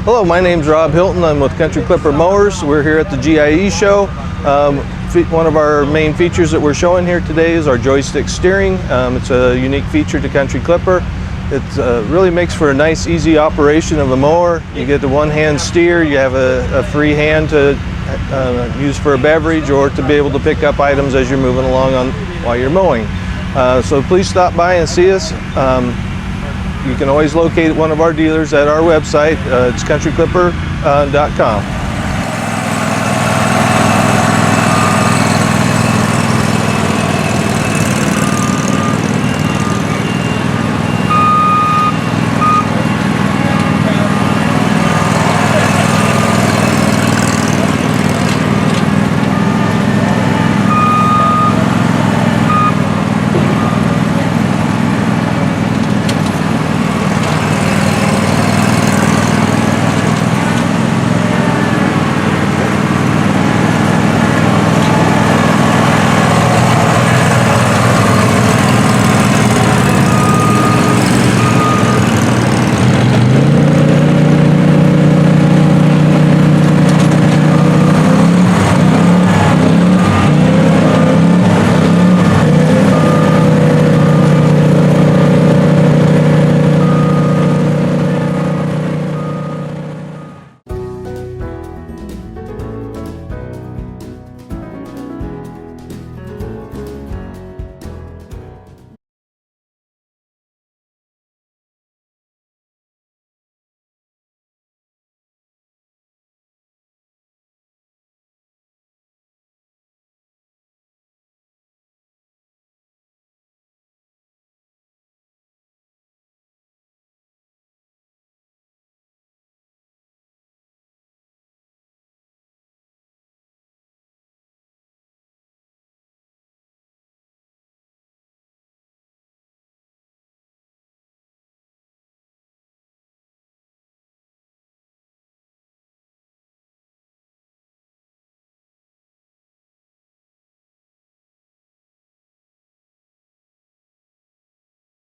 Hello, my name's Rob Hilton. I'm with Country Clipper Mowers. We're here at the GIE show. One of our main features that we're showing here today is our joystick steering. It's a unique feature to Country Clipper. It really makes for a nice, easy operation of a mower. You get the one-hand steer. You have a free hand to use for a beverage or to be able to pick up items as you're moving along while you're mowing. So please stop by and see us. You can always locate one of our dealers at our website. It's countryclipper.com.